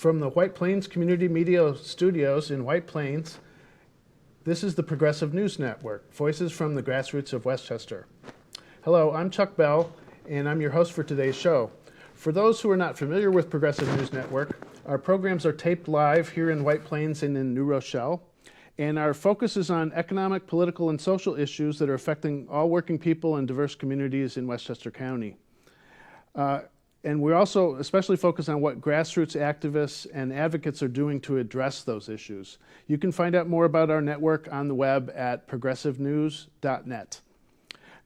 From the White Plains Community Media Studios in White Plains, this is the Progressive News Network, voices from the grassroots of Westchester. Hello, I'm Chuck Bell, and I'm your host for today's show. For those who are not familiar with Progressive News Network, our programs are taped live here in White Plains and in New Rochelle, and our focus is on economic, political, and social issues that are affecting all working people and diverse communities in Westchester County. And we're also especially focused on what grassroots activists and advocates are doing to address those issues. You can find out more about our network on the web at progressivenews.net.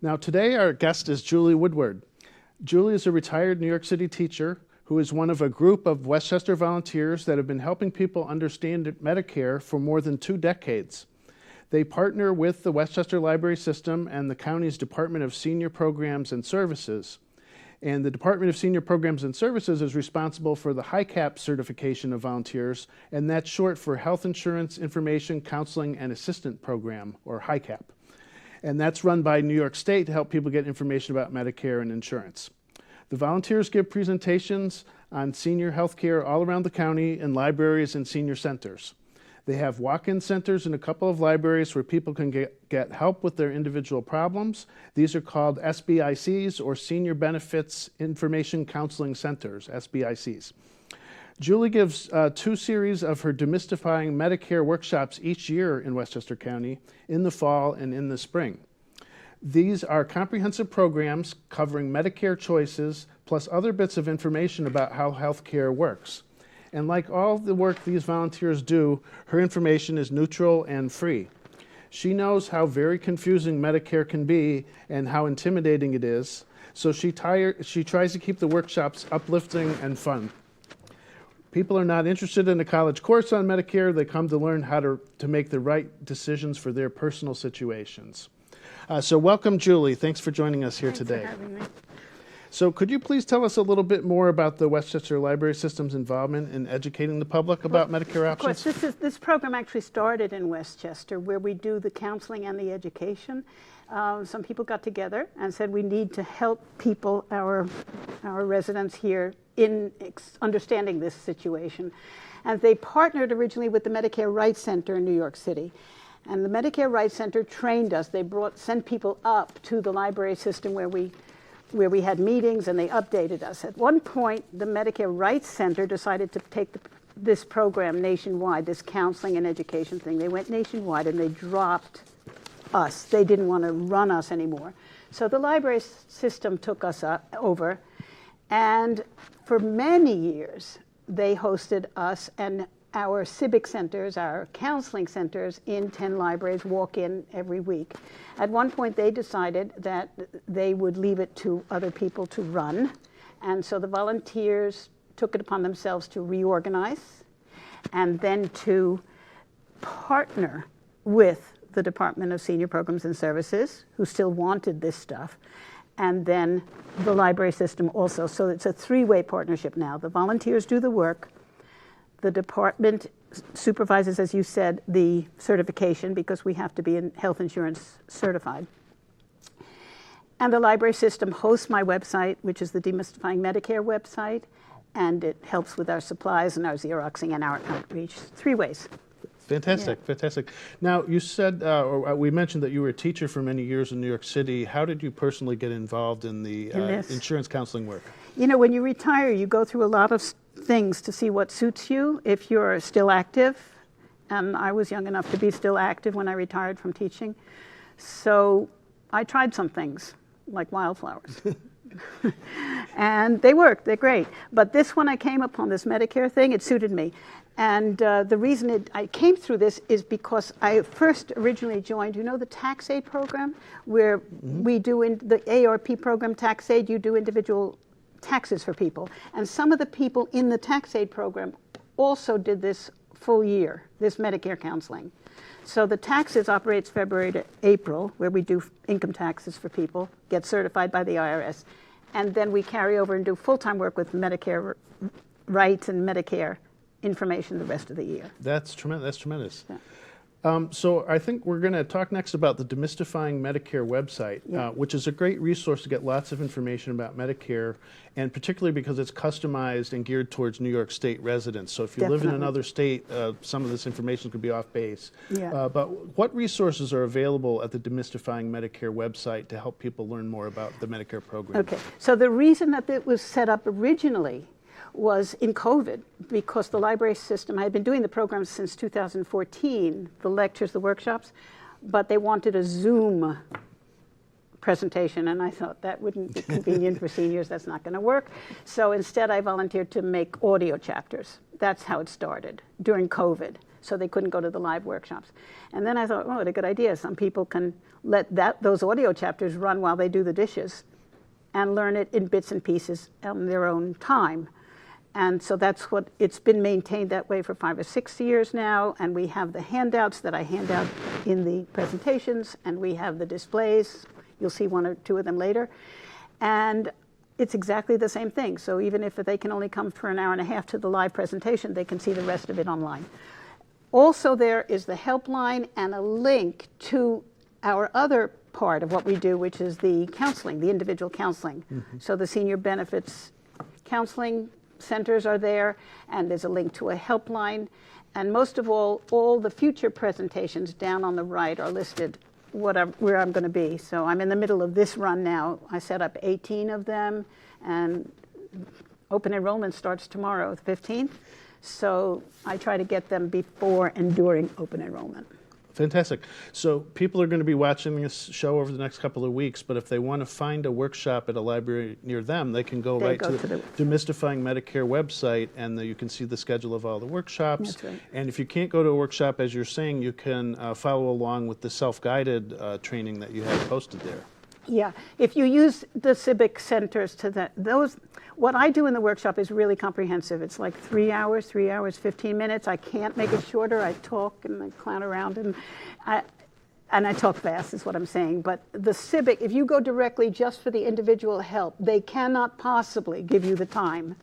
Now today our guest is Julie Woodward. Julie is a retired New York City teacher who is one of a group of Westchester volunteers that have been helping people understand Medicare for more than 2 decades. They partner with the Westchester Library System and the county's Department of Senior Programs and Services. And the Department of Senior Programs and Services is responsible for the HIICAP certification of volunteers, and that's short for Health Insurance Information Counseling and Assistant Program, or HIICAP. And that's run by New York State to help people get information about Medicare and insurance. The volunteers give presentations on senior health care all around the county in libraries and senior centers. They have walk-in centers in a couple of libraries where people can get help with their individual problems. These are called SBICs, or Senior Benefits Information Counseling Centers, SBICs. Julie gives 2 series of her Demystifying Medicare workshops each year in Westchester County, in the fall and in the spring. These are comprehensive programs covering Medicare choices, plus other bits of information about how health care works. And like all the work these volunteers do, her information is neutral and free. She knows how very confusing Medicare can be and how intimidating it is, so she tries to keep the workshops uplifting and fun. People are not interested in a college course on Medicare. They come to learn how to make the right decisions for their personal situations. So welcome, Julie. Thanks for joining us here today. Thanks for having me. So could you please tell us a little bit more about the Westchester Library System's involvement in educating the public about Medicare options? Of course, this program actually started in Westchester, where we do the counseling and the education. Some people got together and said we need to help people, our residents here, in understanding this situation. And they partnered originally with the Medicare Rights Center in New York City. And the Medicare Rights Center trained us. They sent people up to the library system where we had meetings, and they updated us. At one point, the Medicare Rights Center decided to take this program nationwide, this counseling and education thing. They went nationwide and they dropped us. They didn't want to run us anymore. So the library system took us over, and for many years, they hosted us and our civic centers, our counseling centers in 10 libraries, walk in every week. At one point they decided that they would leave it to other people to run, and so the volunteers took it upon themselves to reorganize and then to partner with the Department of Senior Programs and Services, who still wanted this stuff, and then the library system also. So it's a 3-way partnership now. The volunteers do the work. The department supervises, as you said, the certification, because we have to be in health insurance certified. And the library system hosts my website, which is the Demystifying Medicare website, and it helps with our supplies and our Xeroxing and our outreach. 3 ways. Fantastic, yeah. Fantastic. Now, you said, or we mentioned that you were a teacher for many years in New York City. How did you personally get involved in the insurance counseling work? You know, when you retire, you go through a lot of things to see what suits you if you're still active. And I was young enough to be still active when I retired from teaching. So I tried some things, like wildflowers. And they worked, they're great. But this one I came upon, this Medicare thing, it suited me. And the reason I came through this is because I first originally joined, you know, the tax aid program, where we do in the ARP program, tax aid, you do individual taxes for people. And some of the people in the tax aid program also did this full year, this Medicare counseling. So the taxes operates February to April, where we do income taxes for people, get certified by the IRS, and then we carry over and do full-time work with Medicare rights and Medicare information the rest of the year. That's tremendous. That's tremendous. Yeah. So I think we're going to talk next about the Demystifying Medicare website, Yeah. which is a great resource to get lots of information about Medicare, and particularly because it's customized and geared towards New York State residents. So if you live in Definitely. another state, some of this information could be off base. Yeah. But what resources are available at the Demystifying Medicare website to help people learn more about the Medicare program? Okay, so the reason that it was set up originally was in COVID, because the library system, I had been doing the program since 2014, the lectures, the workshops, but they wanted a Zoom presentation, and I thought that wouldn't be convenient for seniors, that's not going to work. So instead I volunteered to make audio chapters. That's how it started, during COVID, so they couldn't go to the live workshops. And then I thought, oh, what a good idea. Some people can let those audio chapters run while they do the dishes and learn it in bits and pieces on their own time. And so that's what, it's been maintained that way for 5 or 6 years now, and we have the handouts that I hand out in the presentations, and we have the displays. You'll see 1 or 2 of them later. And it's exactly the same thing. So even if they can only come for an hour and a half to the live presentation, they can see the rest of it online. Also, there is the helpline and a link to our other part of what we do, which is the counseling, the individual counseling. So the senior benefits counseling centers are there, and there's a link to a helpline. And most of all the future presentations down on the right are listed where I'm going to be. So I'm in the middle of this run now. I set up 18 of them, and open enrollment starts tomorrow, the 15th. So I try to get them before and during open enrollment. Fantastic. So people are going to be watching this show over the next couple of weeks, but if they want to find a workshop at a library near them, they can go to the Demystifying Medicare website, and you can see the schedule of all the workshops. That's right. And if you can't go to a workshop, as you're saying, you can follow along with the self-guided training that you have posted there. Yeah, if you use the civic centers what I do in the workshop is really comprehensive. It's like 3 hours, 15 minutes. I can't make it shorter. I talk and I clown around, and I talk fast is what I'm saying. But the civic, if you go directly just for the individual help, they cannot possibly give you the time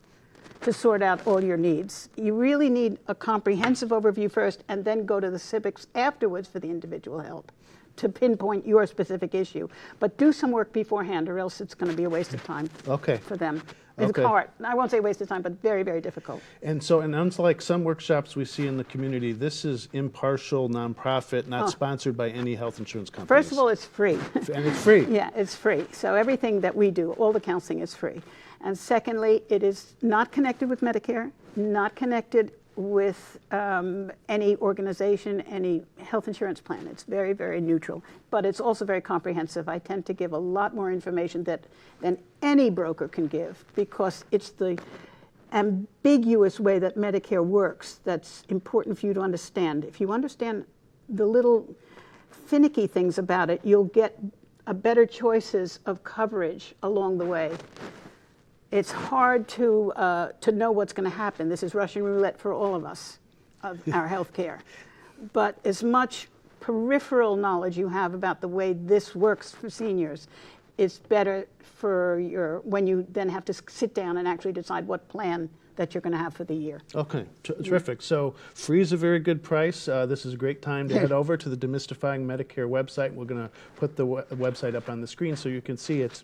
to sort out all your needs. You really need a comprehensive overview first, and then go to the civics afterwards for the individual help to pinpoint your specific issue. But do some work beforehand, or else it's going to be a waste of time for them. It's hard. I won't say waste of time, but very, very difficult. And so, and unlike some workshops we see in the community, this is impartial, nonprofit, not sponsored by any health insurance companies. First of all, it's free. And it's free. Yeah, it's free. So everything that we do, all the counseling is free. And secondly, it is not connected with Medicare, not connected with any organization, any health insurance plan. It's very, very neutral, but it's also very comprehensive. I tend to give a lot more information than any broker can give, because it's the ambiguous way that Medicare works that's important for you to understand. If you understand the little finicky things about it, you'll get a better choices of coverage along the way. It's hard to know what's going to happen. This is Russian roulette for all of us, of our health care. But as much peripheral knowledge you have about the way this works for seniors, it's better for when you then have to sit down and actually decide what plan that you're going to have for the year. Okay, terrific. So free is a very good price. This is a great time to head over to the Demystifying Medicare website. We're going to put the website up on the screen so you can see it.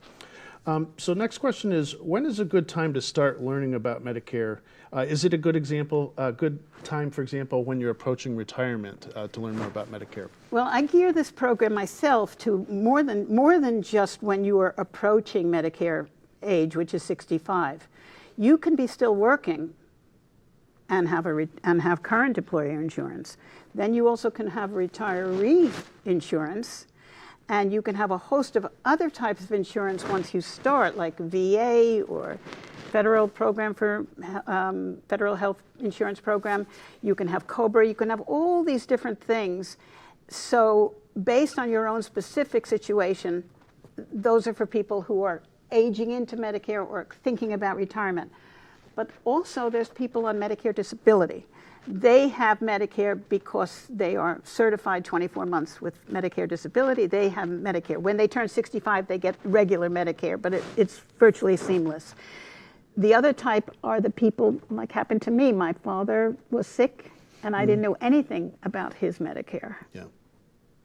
So next question is, when is a good time to start learning about Medicare? Is it a good time, for example, when you're approaching retirement to learn more about Medicare? Well, I gear this program myself to more than just when you are approaching Medicare age, which is 65. You can be still working and have current employer insurance. Then you also can have retiree insurance. And you can have a host of other types of insurance once you start, like VA or federal program for federal health insurance program. You can have COBRA. You can have all these different things. So based on your own specific situation, those are for people who are aging into Medicare or thinking about retirement. But also there's people on Medicare disability. They have Medicare because they are certified 24 months with Medicare disability. They have Medicare. When they turn 65, they get regular Medicare, but it's virtually seamless. The other type are the people, like happened to me. My father was sick and I didn't know anything about his Medicare. Yeah.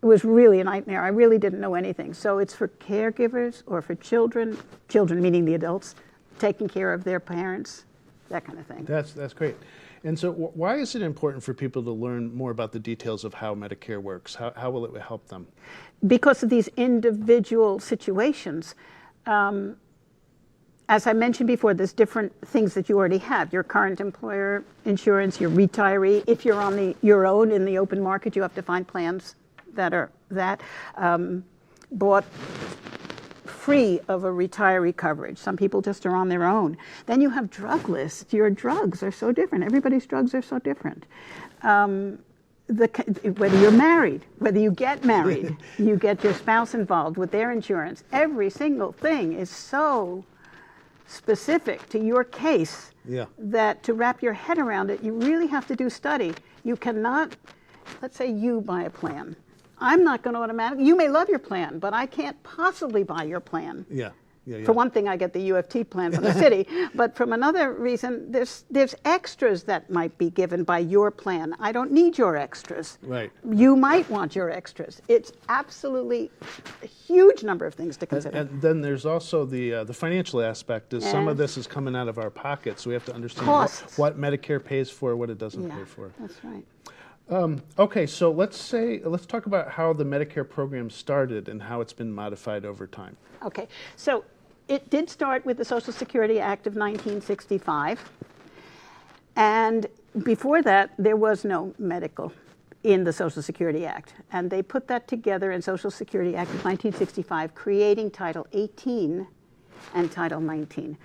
It was really a nightmare. I really didn't know anything. So it's for caregivers or for children meaning the adults, taking care of their parents, that kind of thing. That's great. And so why is it important for people to learn more about the details of how Medicare works? How will it help them? Because of these individual situations. As I mentioned before, there's different things that you already have. Your current employer insurance, your retiree. If you're on your own in the open market, you have to find plans that are bought free of a retiree coverage. Some people just are on their own. Then you have drug lists. Your drugs are so different. Everybody's drugs are so different. Whether you're married, whether you get married, you get your spouse involved with their insurance. Every single thing is so specific to your case that to wrap your head around it, you really have to do study. You cannot, let's say you buy a plan. I'm not going to automatically, you may love your plan, but I can't possibly buy your plan. For one thing, I get the UFT plan from the city, but from another reason, there's extras that might be given by your plan. I don't need your extras. Right. You might want your extras. It's absolutely a huge number of things to consider. And then there's also the financial aspect. Is some of this is coming out of our pockets, so we have to understand what Medicare pays for, what it doesn't pay for. That's right. Okay, so let's talk about how the Medicare program started and how it's been modified over time. Okay, so it did start with the Social Security Act of 1965, and before that there was no medical in the Social Security Act, and they put that together in Social Security Act of 1965, creating Title 18 and Title 19.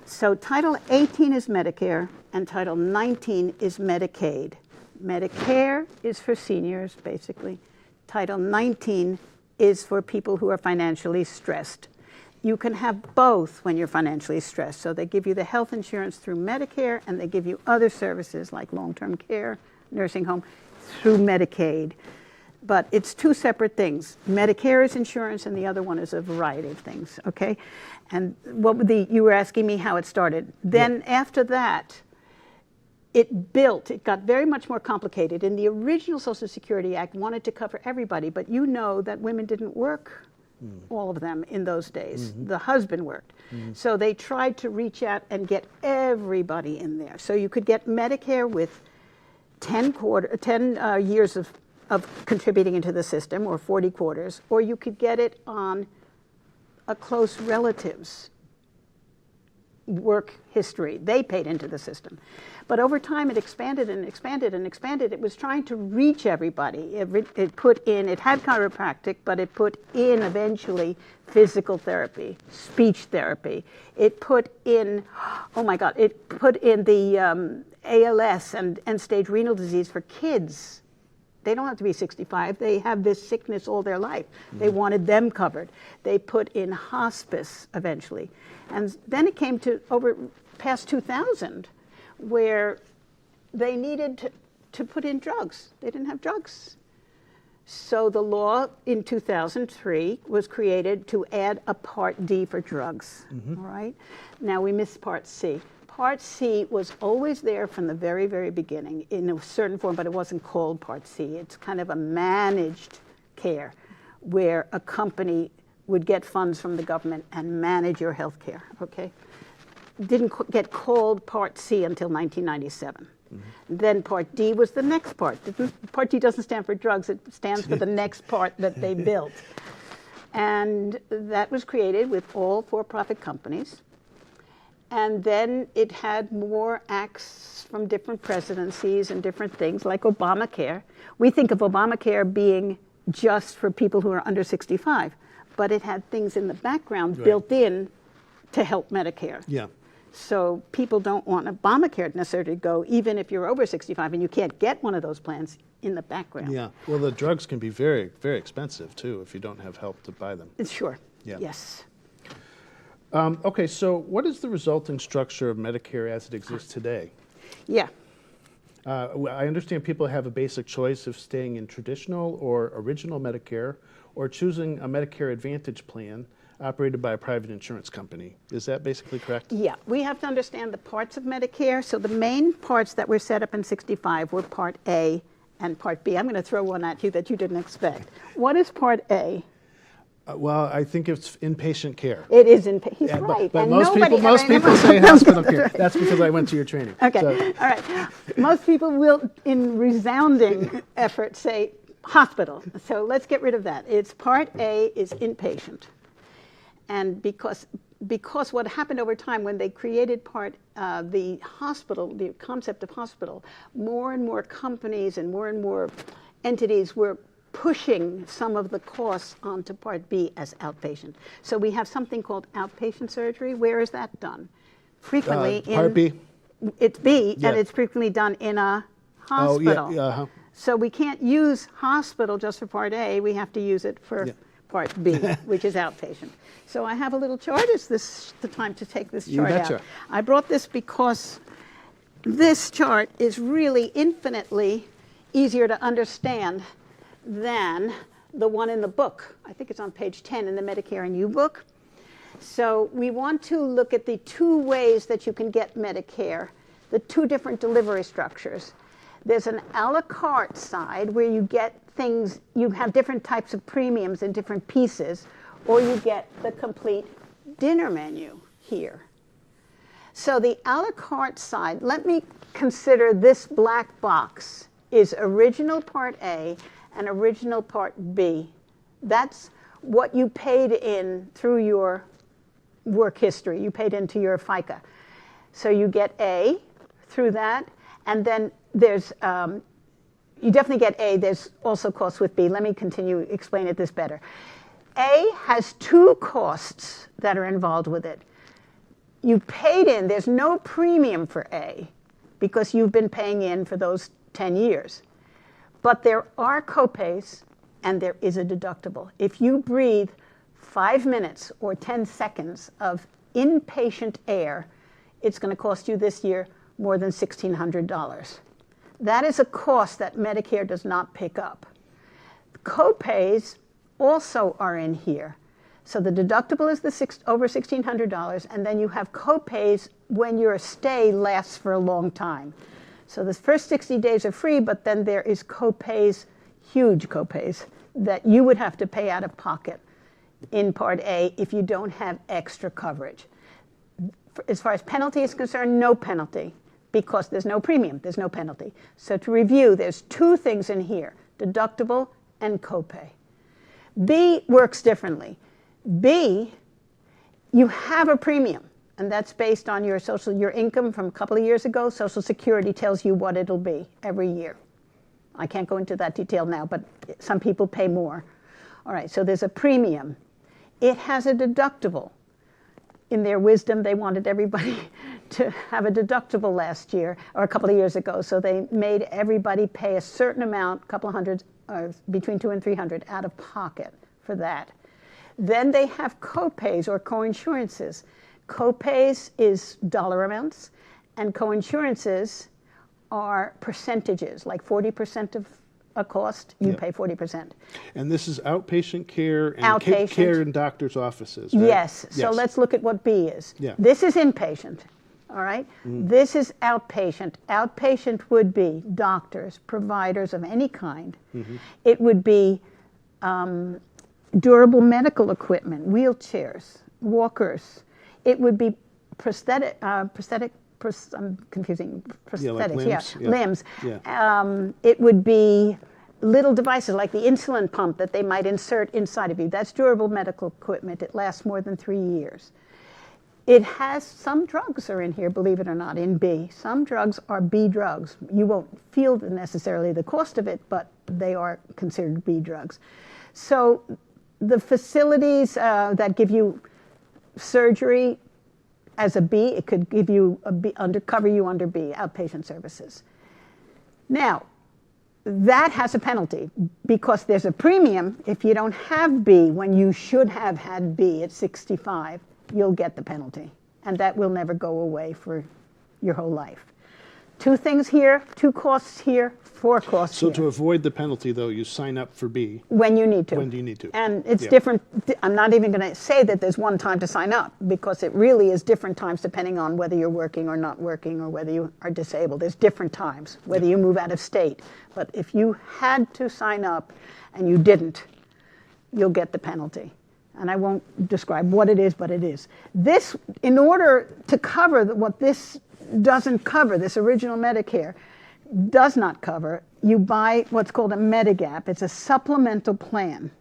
So Title 18 is Medicare and Title 19 is Medicaid. Medicare is for seniors, basically. Title 19 is for people who are financially stressed. You can have both when you're financially stressed. So they give you the health insurance through Medicare, and they give you other services like long-term care, nursing home, through Medicaid. But it's two separate things. Medicare is insurance, and the other one is a variety of things, okay? And you were asking me how it started. Then after that, it got very much more complicated. And the original Social Security Act wanted to cover everybody, but you know that women didn't work, all of them, in those days. The husband worked. So they tried to reach out and get everybody in there. So you could get Medicare with 10 years of contributing into the system, or 40 quarters, or you could get it on a close relative's work history. They paid into the system. But over time it expanded and expanded and expanded. It was trying to reach everybody. It had chiropractic, but it put in eventually physical therapy, speech therapy. It put in, the ALS and end-stage renal disease for kids. They don't have to be 65. They have this sickness all their life. They wanted them covered. They put in hospice eventually. And then it came to past 2000, where they needed to put in drugs. They didn't have drugs. So the law in 2003 was created to add a Part D for drugs, all right? Now we missed Part C. Part C was always there from the very, very beginning in a certain form, but it wasn't called Part C. It's kind of a managed care where a company would get funds from the government and manage your health care, okay? Didn't get called Part C until 1997. Then Part D was the next part. Part D doesn't stand for drugs, it stands for the next part that they built. And that was created with all for-profit companies. And then it had more acts from different presidencies and different things, like Obamacare. We think of Obamacare being just for people who are under 65, but it had things in the background built in to help Medicare. Yeah. So people don't want Obamacare necessarily to go, even if you're over 65 and you can't get one of those plans, in the background. Yeah. Well, the drugs can be very, very expensive, too, if you don't have help to buy them. Sure. Yeah. Yes. Okay, so what is the resulting structure of Medicare as it exists today? Yeah. I understand people have a basic choice of staying in traditional or original Medicare or choosing a Medicare Advantage plan. operated by a private insurance company. Is that basically correct? Yeah, we have to understand the parts of Medicare. So the main parts that were set up in 65 were Part A and Part B. I'm going to throw one at you that you didn't expect. What is Part A? Well, I think it's inpatient care. It is he's Yeah, right. But And most nobody- people say hospital care. That's because I went to your training. Okay, So, all right. Most people will, in resounding effort, say hospital. So let's get rid of that. It's Part A is inpatient. And because what happened over time when they created the hospital, the concept of hospital, more and more companies and more entities were pushing some of the costs onto Part B as outpatient. So we have something called outpatient surgery. Where is that done? Frequently in Part B? It's B, Yeah. and it's frequently done in a Oh, yeah, hospital. uh-huh. So we can't use hospital just for Part A. We have to use it for Part B, which is outpatient. So I have a little chart. Is this the time to take this chart betcha. out? I brought this because this chart is really infinitely easier to understand than the one in the book. I think it's on page 10 in the Medicare and You book. So we want to look at the two ways that you can get Medicare, the two different delivery structures. There's an a la carte side where you get things, you have different types of premiums in different pieces, or you get the complete dinner menu here. So the a la carte side, let me consider this black box is original Part A and original Part B. That's what you paid in through your work history. You paid into your FICA. So you get A through that, and then there's, you definitely get A. There's also costs with B. Let me continue, explain it this better. A has two costs that are involved with it. You paid in, there's no premium for A because you've been paying in for those 10 years. But there are copays and there is a deductible. If you breathe 5 minutes or 10 seconds of inpatient air, it's going to cost you this year more than $1,600. That is a cost that Medicare does not pick up. Copays also are in here. So the deductible is over $1,600, and then you have copays when your stay lasts for a long time. So the first 60 days are free, but then there is copays, huge copays, that you would have to pay out of pocket in Part A if you don't have extra coverage. As far as penalty is concerned, no penalty, because there's no premium, there's no penalty. So to review, there's two things in here, deductible and copay. B works differently. B, you have a premium, and that's based on your income from a couple of years ago. Social Security tells you what it'll be every year. I can't go into that detail now, but some people pay more. All right, so there's a premium. It has a deductible. In their wisdom, they wanted everybody to have a deductible last year, or a couple of years ago, so they made everybody pay a certain amount, a couple of hundred, between $200 and $300 out of pocket for that. Then they have copays or coinsurances. Copays is dollar amounts, and coinsurances are percentages, like 40% of a cost, you pay 40%. And this is outpatient care and Outpatient. care in doctor's offices, right? Yes. So let's look at what B is. Yeah. This is inpatient, all right? This is outpatient. Outpatient would be doctors, providers of any kind. It would be durable medical equipment, wheelchairs, walkers. It would be prosthetic, I'm confusing, prosthetics, limbs. limbs. It would be little devices like the insulin pump that they might insert inside of you. That's durable medical equipment. It lasts more than 3 years. It has some drugs are in here, believe it or not, in B. Some drugs are B drugs. You won't feel necessarily the cost of it, but they are considered B drugs. So the facilities that give you surgery as a B, it could give you cover you under B, outpatient services. Now, that has a penalty because there's a premium. If you don't have B when you should have had B at 65, you'll get the penalty, and that will never go away for your whole life. 2 things here, 2 costs here, 4 costs So here. to avoid the penalty, though, you sign up for B. When you need to. When do you need to? And it's Yeah. different. I'm not even going to say that there's one time to sign up, because it really is different times depending on whether you're working or not working, or whether you are disabled. There's different times, whether you move out of state. But if you had to sign up and you didn't, you'll get the penalty. And I won't describe what it is, but it is. This, in order to cover what this doesn't cover, this original Medicare does not cover, you buy what's called a Medigap. It's a supplemental plan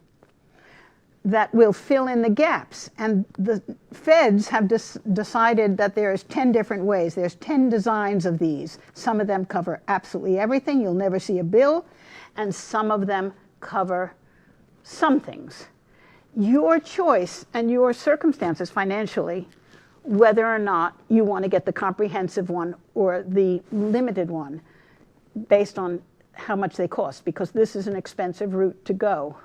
that will fill in the gaps. And the feds have decided that there's 10 different ways. There's 10 designs of these. Some of them cover absolutely everything. You'll never see a bill. And some of them cover some things. Your choice and your circumstances financially, whether or not you want to get the comprehensive one or the limited one, based on how much they cost, because this is an expensive route to go.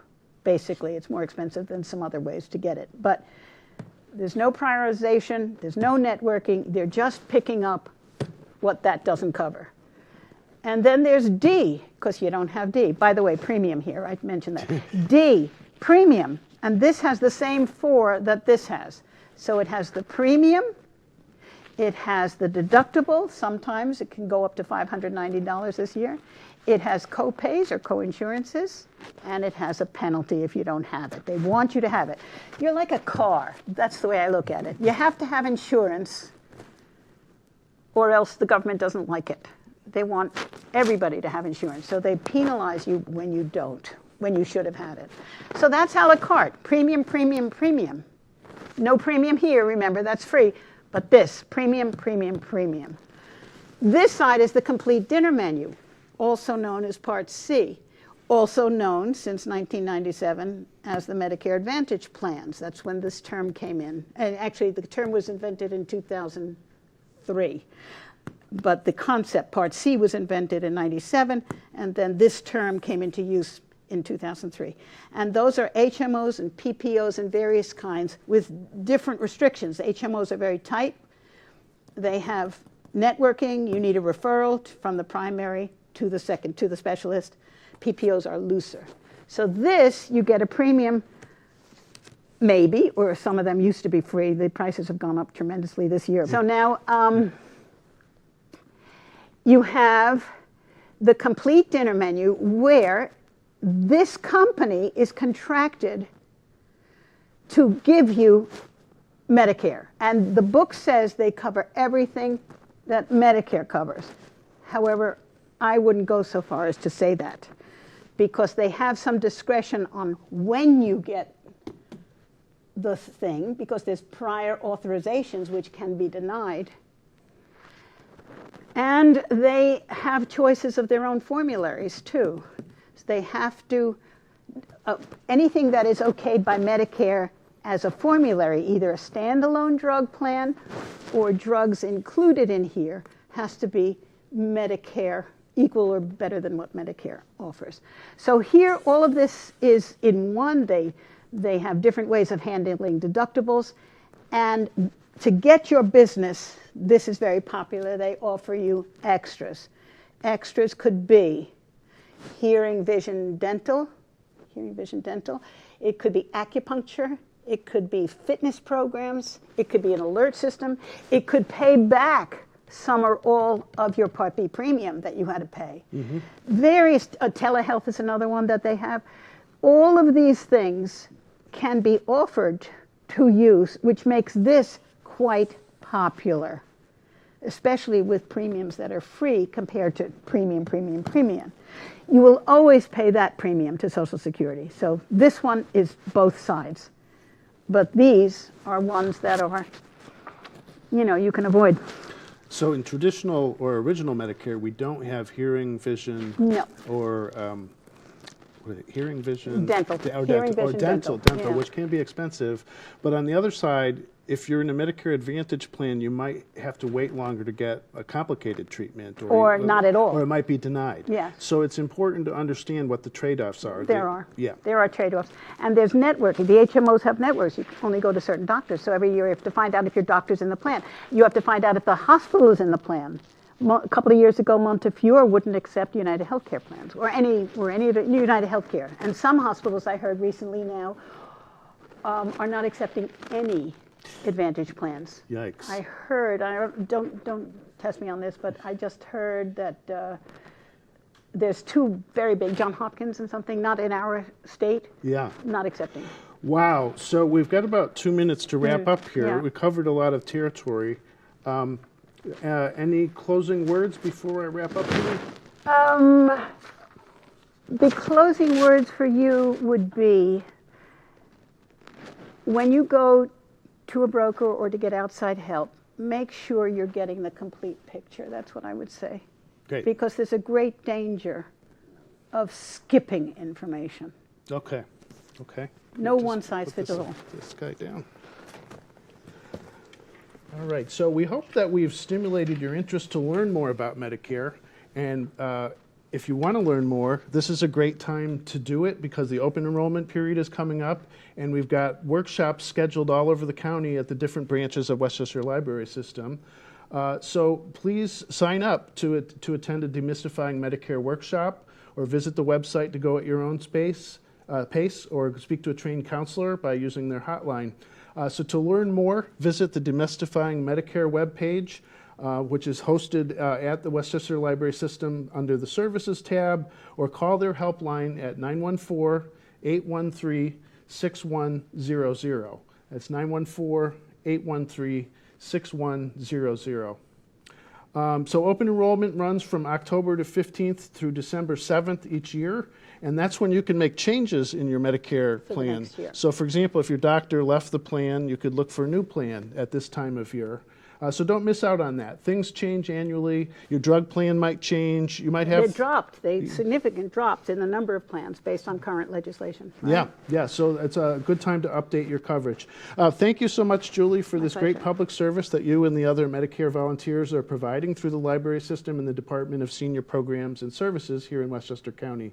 Basically, it's more expensive than some other ways to get it. But there's no prioritization, there's no networking, they're just picking up what that doesn't cover. And then there's D, because you don't have D. By the way, premium here, I mentioned that. D, premium. And this has the same 4 that this has. So it has the premium, it has the deductible. Sometimes it can go up to $590 this year. It has co-pays or co-insurances, and it has a penalty if you don't have it. They want you to have it. You're like a car. That's the way I look at it. You have to have insurance, or else the government doesn't like it. They want everybody to have insurance, so they penalize you when you don't, when you should have had it. So that's a la carte. Premium, premium, premium. No premium here, remember, that's free. But this, premium, premium, premium. This side is the complete dinner menu, also known as Part C, also known since 1997 as the Medicare Advantage plans. That's when this term came in. And actually, the term was invented in 2003. But the concept, Part C, was invented in 97, and then this term came into use in 2003. And those are HMOs and PPOs and various kinds with different restrictions. The HMOs are very tight. They have networking. You need a referral from the primary to the second, to the specialist. PPOs are looser. So this, you get a premium, maybe, or some of them used to be free. The prices have gone up tremendously this year. So now you have the complete dinner menu where this company is contracted to give you Medicare. And the book says they cover everything that Medicare covers. However, I wouldn't go so far as to say that, because they have some discretion on when you get the thing, because there's prior authorizations which can be denied. And they have choices of their own formularies, too. So they have to, anything that is okayed by Medicare as a formulary, either a standalone drug plan or drugs included in here, has to be Medicare, equal or better than what Medicare offers. So here, all of this is in one. They have different ways of handling deductibles. And to get your business, this is very popular, they offer you extras. Extras could be hearing, vision, dental. It could be acupuncture. It could be fitness programs. It could be an alert system. It could pay back some or all of your Part B premium that you had to pay. Mm-hmm. Various, telehealth is another one that they have. All of these things can be offered to use, which makes this quite popular, especially with premiums that are free compared to premium. You will always pay that premium to Social Security. So this one is both sides. But these are ones that are, you can avoid. So in traditional or original Medicare, we don't have hearing, vision, no. or what is it? Hearing, vision, dental, dental, yeah. Which can be expensive. But on the other side, if you're in a Medicare Advantage plan, you might have to wait longer to get a complicated treatment, or not at all, or it might be denied. Yeah. So it's important to understand what the trade-offs are. There are trade-offs, and there's networking. The HMOs have networks. You can only go to certain doctors. So every year you have to find out if your doctor's in the plan. You have to find out if the hospital is in the plan. A couple of years ago, Montefiore wouldn't accept United Healthcare plans or any of the United Healthcare. And some hospitals I heard recently now are not accepting any Advantage plans. Yikes. I heard, don't test me on this, but I just heard that there's two very big, John Hopkins and something, not in our state, Yeah. not accepting. Wow. So we've got about 2 minutes to wrap up here. Yeah. We covered a lot of territory. Any closing words before I wrap up here? The closing words for you would be, when you go to a broker or to get outside help, make sure you're getting the complete picture. That's what I would say. Great. Because there's a great danger of skipping information. Okay. Okay. No Just one size put fits this- all. This guy down. All right. So we hope that we've stimulated your interest to learn more about Medicare. And if you want to learn more, this is a great time to do it because the open enrollment period is coming up, and we've got workshops scheduled all over the county at the different branches of Westchester Library System. So please sign up to attend a Demystifying Medicare workshop, or visit the website to go at your own pace, or speak to a trained counselor by using their hotline. So to learn more, visit the Demystifying Medicare webpage, which is hosted at the Westchester Library System under the Services tab, or call their helpline at 914-813-6100. That's 914-813-6100. So open enrollment runs from October to 15th through December 7th each year, and that's when you can make changes in your Medicare For the plan. next year. So for example, if your doctor left the plan, you could look for a new plan at this time of year. So don't miss out on that. Things change annually. Your drug plan might change. You might have... They significant drops in the number of plans based on current legislation. Right? Yeah. So it's a good time to update your coverage. Thank you so much, Julie, for this great pleasure. public service that you and the other Medicare volunteers are providing through the library system and the Department of Senior Programs and Services here in Westchester County.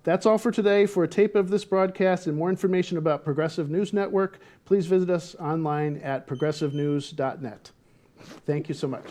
That's all for today. For a tape of this broadcast and more information about Progressive News Network, please visit us online at progressivenews.net. Thank you so much.